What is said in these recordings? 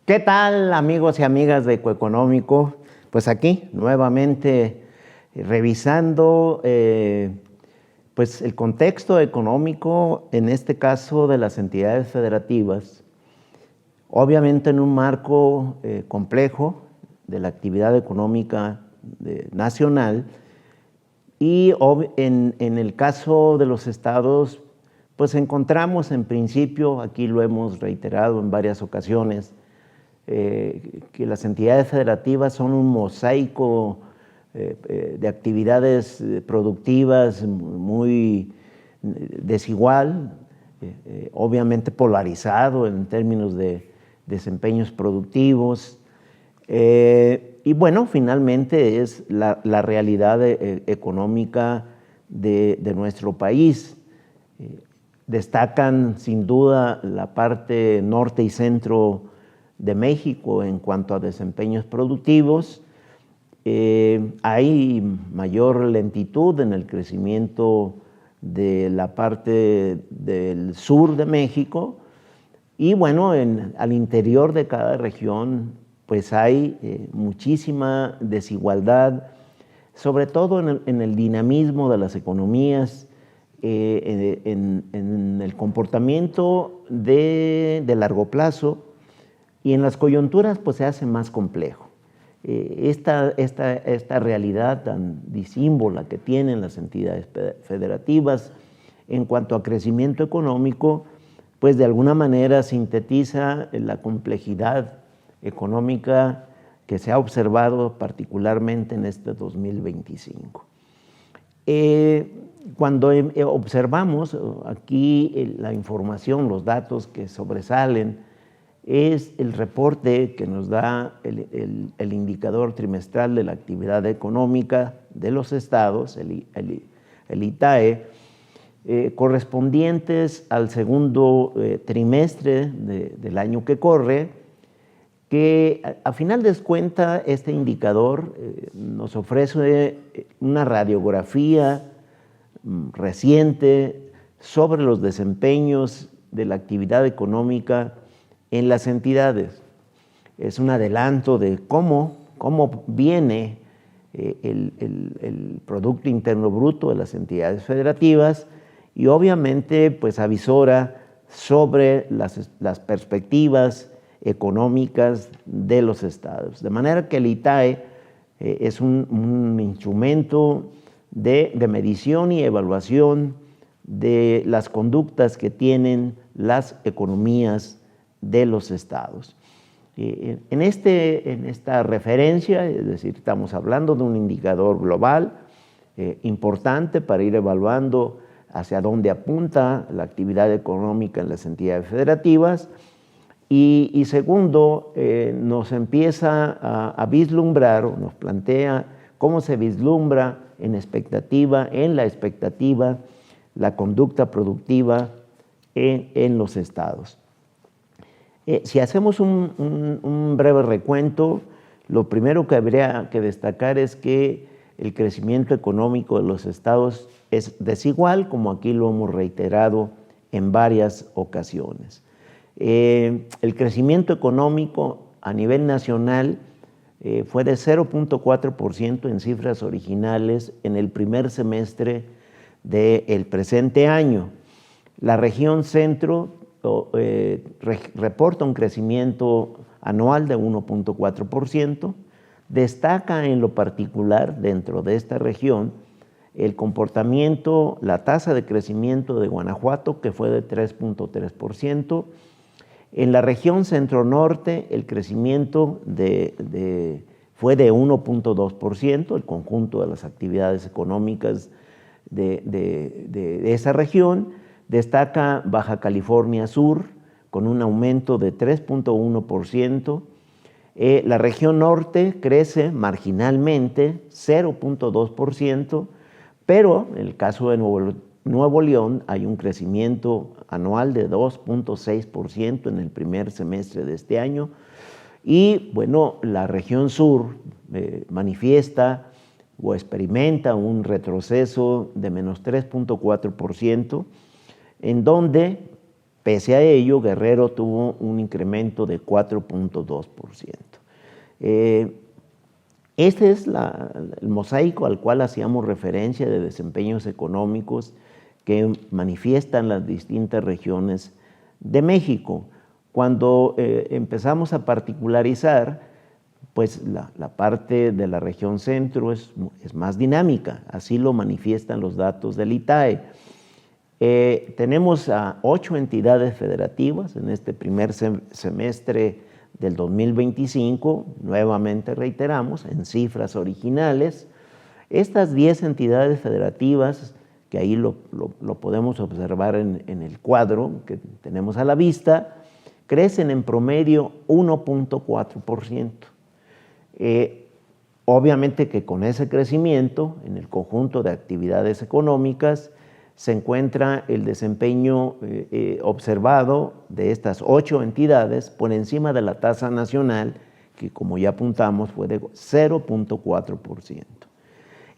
¿Qué tal, amigos y amigas de Ecoeconómico? Pues aquí nuevamente revisando pues el contexto económico, en este caso de las entidades federativas, obviamente en un marco complejo de la actividad económica nacional, y en el caso de los estados, pues encontramos en principio, aquí lo hemos reiterado en varias ocasiones, que las entidades federativas son un mosaico de actividades productivas muy desigual, obviamente polarizado en términos de desempeños productivos, y bueno, finalmente es la realidad económica de nuestro país. Destacan sin duda la parte norte y centro de México en cuanto a desempeños productivos. Hay mayor lentitud en el crecimiento de la parte del sur de México, y bueno, al interior de cada región pues hay muchísima desigualdad, sobre todo en el dinamismo de las economías, en el comportamiento de largo plazo, y en las coyunturas pues se hace más complejo. Esta realidad tan disímbola que tienen las entidades federativas en cuanto a crecimiento económico, pues de alguna manera sintetiza la complejidad económica que se ha observado particularmente en este 2025. Cuando observamos aquí la información, los datos que sobresalen, es el reporte que nos da el indicador trimestral de la actividad económica de los estados, el ITAE, correspondientes al segundo trimestre del año que corre, que a final de cuentas este indicador nos ofrece una radiografía reciente sobre los desempeños de la actividad económica en las entidades. Es un adelanto de cómo viene el Producto Interno Bruto de las entidades federativas, y obviamente pues avisora sobre las perspectivas económicas de los estados. De manera que el ITAE es un instrumento de medición y evaluación de las conductas que tienen las economías de los estados. En esta referencia, es decir, estamos hablando de un indicador global importante para ir evaluando hacia dónde apunta la actividad económica en las entidades federativas, y segundo, nos empieza a vislumbrar, o nos plantea cómo se vislumbra en la expectativa, la conducta productiva en los estados. Si hacemos un breve recuento, lo primero que habría que destacar es que el crecimiento económico de los estados es desigual, como aquí lo hemos reiterado en varias ocasiones. El crecimiento económico a nivel nacional fue de 0.4% en cifras originales en el primer semestre del presente año. La región centro reporta un crecimiento anual de 1.4%. Destaca en lo particular dentro de esta región el comportamiento, la tasa de crecimiento de Guanajuato, que fue de 3.3%. En la región centro-norte el crecimiento fue de 1.2%, el conjunto de las actividades económicas de esa región. Destaca Baja California Sur con un aumento de 3.1%. La región norte crece marginalmente 0.2%, pero en el caso de Nuevo León hay un crecimiento anual de 2.6% en el primer semestre de este año. Y bueno, la región sur manifiesta o experimenta un retroceso de menos 3.4%, en donde Pese a ello, Guerrero tuvo un incremento de 4.2%. Este es el mosaico al cual hacíamos referencia de desempeños económicos que manifiestan las distintas regiones de México. Cuando empezamos a particularizar, pues la parte de la región centro es más dinámica, así lo manifiestan los datos del ITAE. Tenemos a 8 entidades federativas en este primer semestre del 2025, nuevamente reiteramos, en cifras originales. Estas 10 entidades federativas, que ahí lo podemos observar en el cuadro que tenemos a la vista, crecen en promedio 1.4%. Obviamente que con ese crecimiento, en el conjunto de actividades económicas, se encuentra el desempeño observado de estas 8 entidades por encima de la tasa nacional, que como ya apuntamos fue de 0.4%.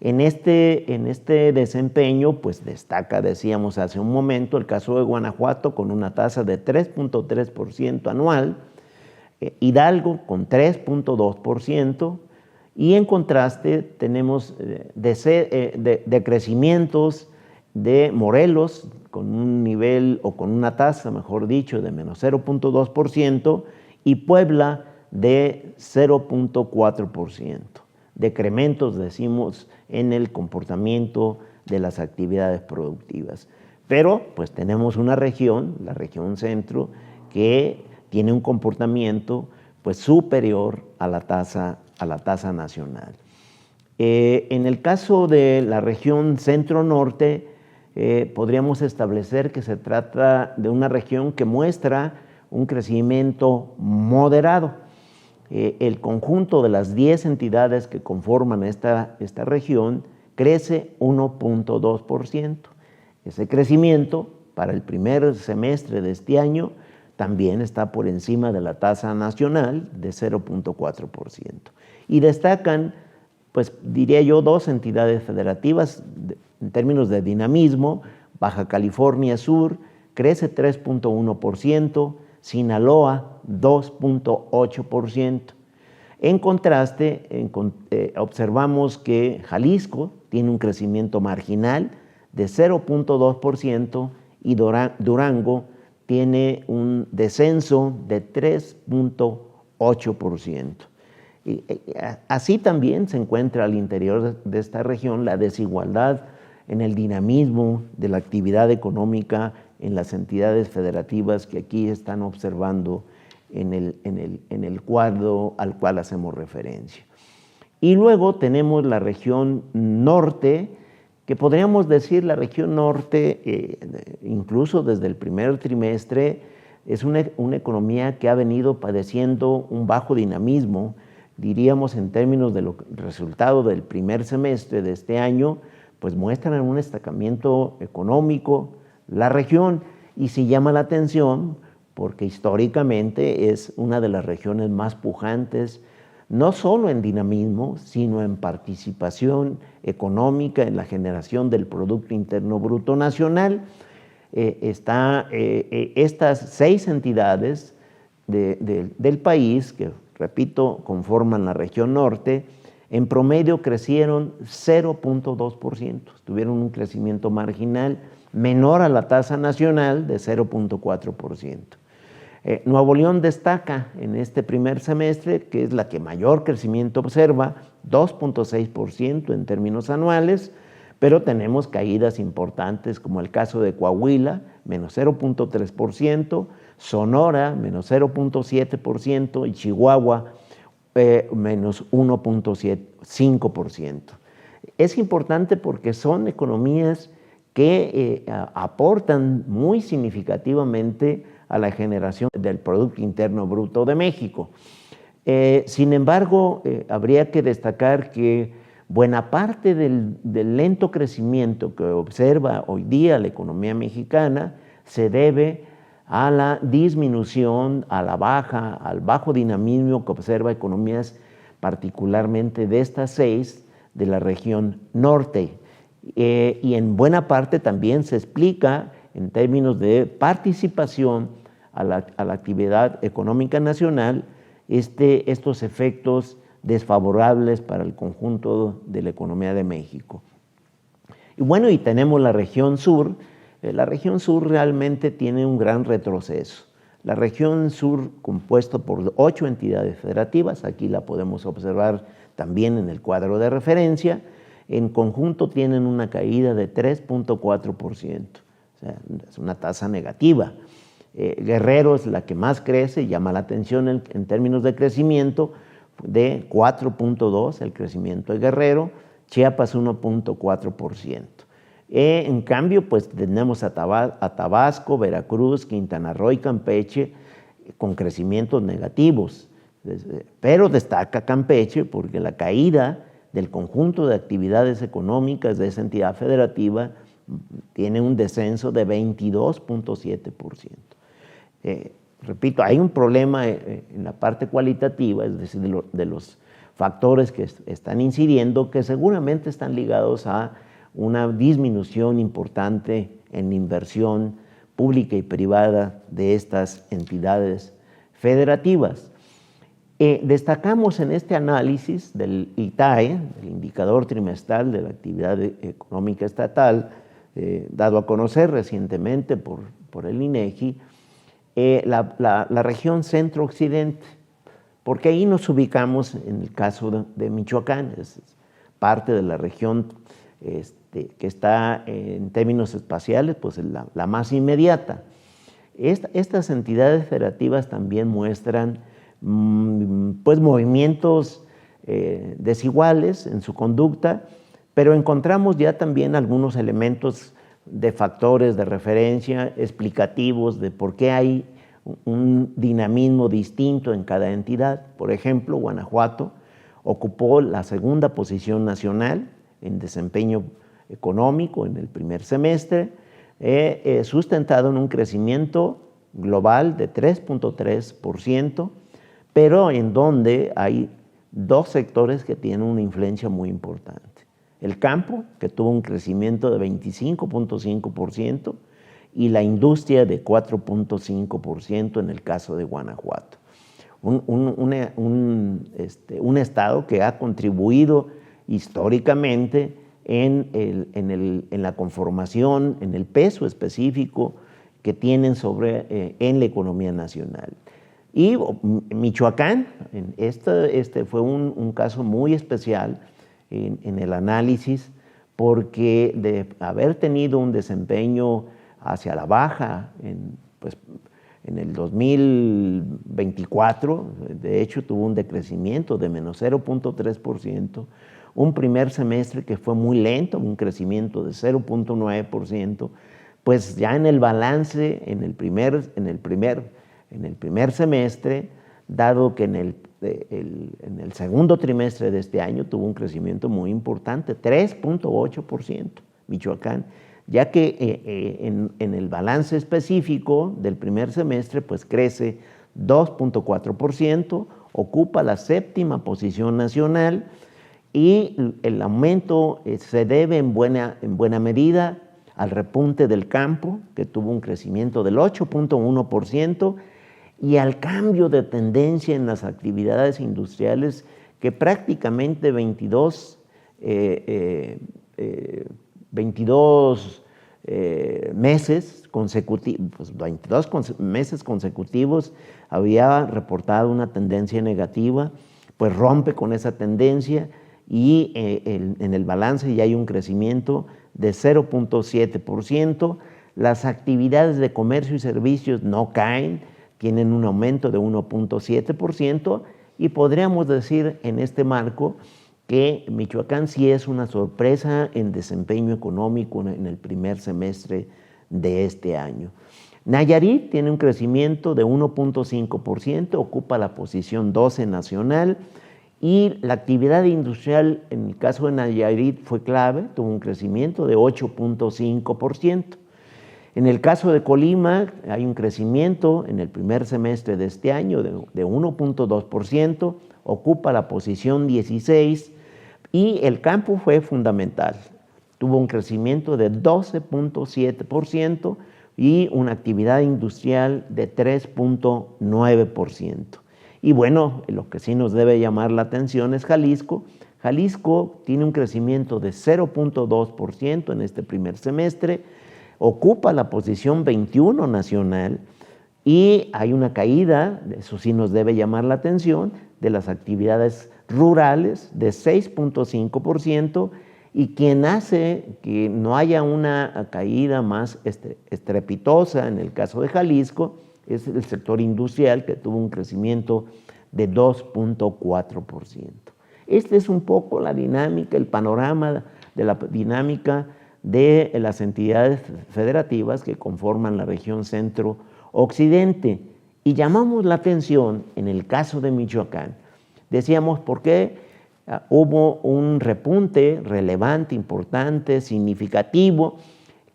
En este desempeño, pues destaca, decíamos hace un momento, el caso de Guanajuato con una tasa de 3.3% anual, Hidalgo con 3.2%, y en contraste tenemos decrecimientos de Morelos con un nivel o con una tasa, mejor dicho, de menos 0.2% y Puebla de 0.4%. Decrementos, decimos, en el comportamiento de las actividades productivas. Pero pues tenemos una región, la región centro, que tiene un comportamiento pues superior a la tasa nacional. En el caso de la región centro-norte, podríamos establecer que se trata de una región que muestra un crecimiento moderado. El conjunto de las 10 entidades que conforman esta región crece 1.2%. Ese crecimiento para el primer semestre de este año también está por encima de la tasa nacional de 0.4%. Y destacan, pues diría yo, 2 entidades federativas en términos de dinamismo. Baja California Sur crece 3.1%, Sinaloa 2.8%. En contraste, observamos que Jalisco tiene un crecimiento marginal de 0.2% y Durango tiene un descenso de 3.8%. Así también se encuentra al interior de esta región la desigualdad en el dinamismo de la actividad económica en las entidades federativas que aquí están observando en el cuadro al cual hacemos referencia. Y luego tenemos la región norte, que podríamos decir la región norte, incluso desde el primer trimestre, es una economía que ha venido padeciendo un bajo dinamismo, diríamos en términos del resultado del primer semestre de este año, pues muestran un estancamiento económico la región, y sí llama la atención porque históricamente es una de las regiones más pujantes, no solo en dinamismo, sino en participación económica, en la generación del Producto Interno Bruto Nacional. Estas 6 entidades del país, que repito, conforman la región norte, en promedio crecieron 0.2%, tuvieron un crecimiento marginal menor a la tasa nacional de 0.4%. Nuevo León destaca en este primer semestre, que es la que mayor crecimiento observa, 2.6% en términos anuales, pero tenemos caídas importantes como el caso de Coahuila, menos 0.3%, Sonora, menos 0.7% y Chihuahua, menos 1.5%. Es importante porque son economías que aportan muy significativamente a la generación del Producto Interno Bruto de México. Sin embargo, habría que destacar que buena parte del lento crecimiento que observa hoy día la economía mexicana se debe a la disminución, al bajo dinamismo que observa economías particularmente de estas 6 de la región norte. Y en buena parte también se explica en términos de participación a la actividad económica nacional estos efectos desfavorables para el conjunto de la economía de México. Y bueno, y tenemos la región sur. La región sur realmente tiene un gran retroceso. La región sur, compuesta por 8 entidades federativas, aquí la podemos observar también en el cuadro de referencia, en conjunto tienen una caída de 3.4%, o sea, es una tasa negativa. Guerrero es la que más crece, llama la atención en términos de crecimiento, de 4.2% el crecimiento de Guerrero, Chiapas 1.4%. En cambio, pues tenemos a Tabasco, Veracruz, Quintana Roo y Campeche con crecimientos negativos. Pero destaca Campeche porque la caída del conjunto de actividades económicas de esa entidad federativa tiene un descenso de 22.7%. Repito, hay un problema en la parte cualitativa, es decir, de los factores que están incidiendo, que seguramente están ligados a una disminución importante en la inversión pública y privada de estas entidades federativas. Destacamos en este análisis del ITAE, el indicador trimestral de la actividad económica estatal, dado a conocer recientemente por el INEGI, la región centro-occidente, porque ahí nos ubicamos en el caso de Michoacán, es parte de la región que está en términos espaciales, pues la más inmediata. Estas entidades federativas también muestran pues movimientos desiguales en su conducta, pero encontramos ya también algunos elementos de factores de referencia explicativos de por qué hay un dinamismo distinto en cada entidad. Por ejemplo, Guanajuato ocupó la segunda posición nacional en desempeño económico en el primer semestre, sustentado en un crecimiento global de 3.3%, pero en donde hay dos sectores que tienen una influencia muy importante. El campo, que tuvo un crecimiento de 25.5%, y la industria de 4.5% en el caso de Guanajuato. Un estado que ha contribuido históricamente en la conformación, en el peso específico que tienen en la economía nacional. Y Michoacán, este fue un caso muy especial en el análisis, porque de haber tenido un desempeño hacia la baja en el 2024, de hecho tuvo un decrecimiento de menos 0.3%, un primer semestre que fue muy lento, un crecimiento de 0.9%, pues ya en el balance, en el primer semestre, dado que en el segundo trimestre de este año tuvo un crecimiento muy importante, 3.8%, Michoacán, ya que en el balance específico del primer semestre pues crece 2.4%, ocupa la séptima posición nacional y el aumento se debe en buena medida al repunte del campo, que tuvo un crecimiento del 8.1%, y al cambio de tendencia en las actividades industriales que prácticamente 22 meses consecutivos había reportado una tendencia negativa, pues rompe con esa tendencia y en el balance ya hay un crecimiento de 0.7%. Las actividades de comercio y servicios no caen, tienen un aumento de 1.7%, y podríamos decir en este marco que Michoacán sí es una sorpresa en desempeño económico en el primer semestre de este año. Nayarit tiene un crecimiento de 1.5%, ocupa la posición 12 nacional, y la actividad industrial en el caso de Nayarit fue clave, tuvo un crecimiento de 8.5%. En el caso de Colima hay un crecimiento en el primer semestre de este año de 1.2%, ocupa la posición 16, y el campo fue fundamental. Tuvo un crecimiento de 12.7%, y una actividad industrial de 3.9%. Y bueno, lo que sí nos debe llamar la atención es Jalisco. Jalisco tiene un crecimiento de 0.2% en este primer semestre, ocupa la posición 21 nacional y hay una caída, eso sí nos debe llamar la atención, de las actividades rurales de 6.5%, y quien hace que no haya una caída más estrepitosa en el caso de Jalisco es el sector industrial, que tuvo un crecimiento de 2.4%. Esta es un poco la dinámica, el panorama de la dinámica de las entidades federativas que conforman la región centro-occidente. Y llamamos la atención en el caso de Michoacán. Decíamos, ¿por qué hubo un repunte relevante, importante, significativo,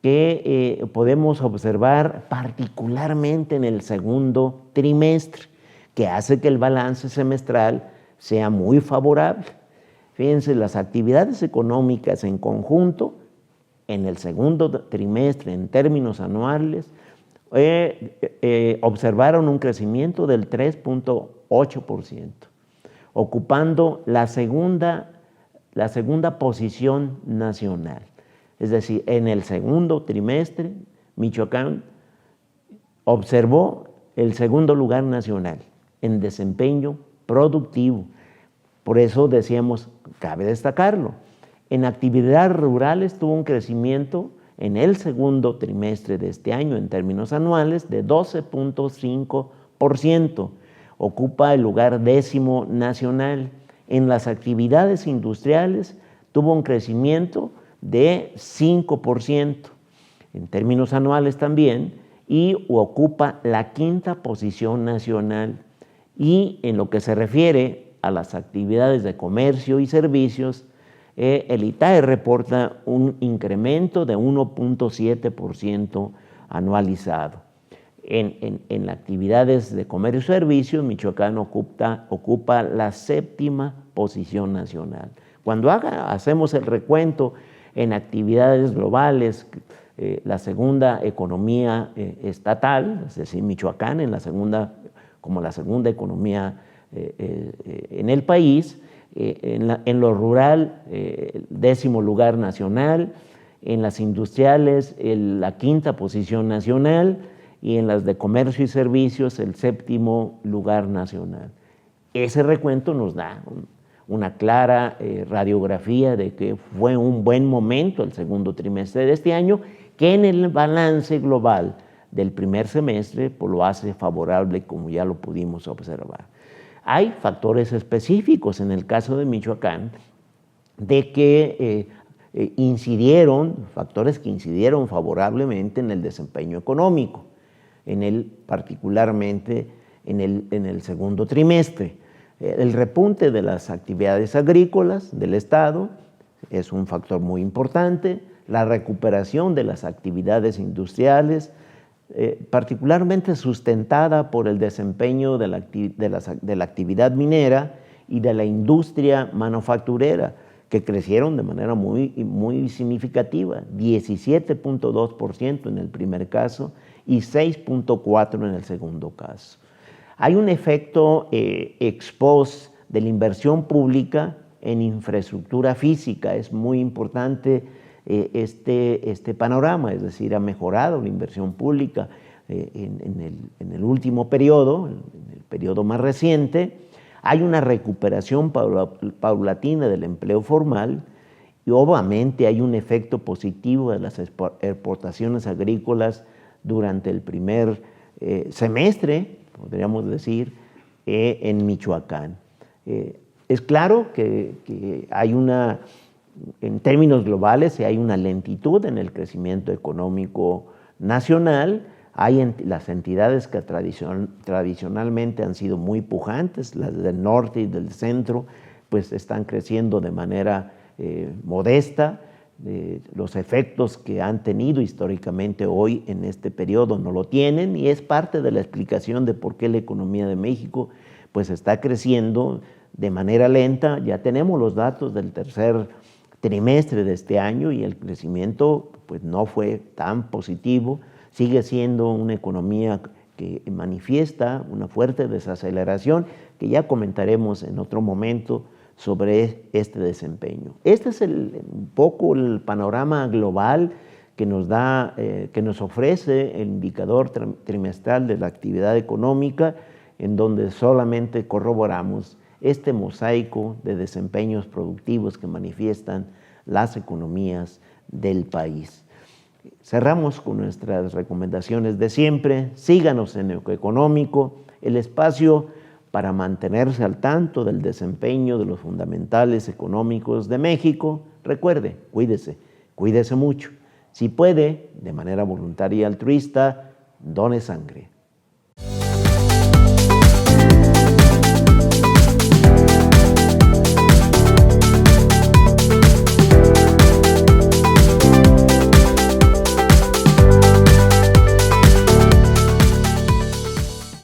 que podemos observar particularmente en el segundo trimestre, que hace que el balance semestral sea muy favorable? Fíjense, las actividades económicas en conjunto, en el segundo trimestre, en términos anuales, observaron un crecimiento del 3.8%, ocupando la segunda posición nacional. Es decir, en el segundo trimestre, Michoacán observó el segundo lugar nacional en desempeño productivo. Por eso decíamos, cabe destacarlo. En actividades rurales tuvo un crecimiento en el segundo trimestre de este año, en términos anuales, de 12.5%. Ocupa el lugar 10º nacional. En las actividades industriales tuvo un crecimiento de 5%, en términos anuales también, y ocupa la 5ª posición nacional. Y en lo que se refiere a las actividades de comercio y servicios, el ITAE reporta un incremento de 1.7% anualizado. En las actividades de comercio y servicios, Michoacán ocupa la 7ª posición nacional. Cuando hacemos el recuento en actividades globales, la segunda economía estatal, es decir, Michoacán como la segunda economía en el país, en lo rural, el 10º lugar nacional, en las industriales, la 5ª posición nacional, y en las de comercio y servicios, el 7º lugar nacional. Ese recuento nos da una clara radiografía de que fue un buen momento el segundo trimestre de este año, que en el balance global del primer semestre pues lo hace favorable, como ya lo pudimos observar. Hay factores específicos en el caso de Michoacán de que factores que incidieron favorablemente en el desempeño económico, particularmente en el segundo trimestre. El repunte de las actividades agrícolas del Estado es un factor muy importante, la recuperación de las actividades industriales, particularmente sustentada por el desempeño de la actividad minera y de la industria manufacturera, que crecieron de manera muy significativa, 17.2% en el primer caso y 6.4% en el segundo caso. Hay un efecto ex post de la inversión pública en infraestructura física. Es muy importante este panorama, es decir, ha mejorado la inversión pública en el último periodo, en el periodo más reciente. Hay una recuperación paulatina del empleo formal y obviamente hay un efecto positivo de las exportaciones agrícolas durante el primer semestre, podríamos decir, en Michoacán. Es claro que hay en términos globales, hay una lentitud en el crecimiento económico nacional. Hay las entidades que tradicionalmente han sido muy pujantes, las del norte y del centro, pues están creciendo de manera modesta. Los efectos que han tenido históricamente hoy en este periodo no lo tienen, y es parte de la explicación de por qué la economía de México pues está creciendo de manera lenta. Ya tenemos los datos del tercer trimestre de este año y el crecimiento pues no fue tan positivo. sigue siendo una economía que manifiesta una fuerte desaceleración, que ya comentaremos en otro momento sobre este desempeño. Este es un poco el panorama global que nos ofrece el indicador trimestral de la actividad económica, en donde solamente corroboramos este mosaico de desempeños productivos que manifiestan las economías del país. Cerramos con nuestras recomendaciones de siempre. Síganos en Ecoeconómico, el espacio para mantenerse al tanto del desempeño de los fundamentales económicos de México. Recuerde, cuídese mucho. Si puede, de manera voluntaria y altruista, done sangre.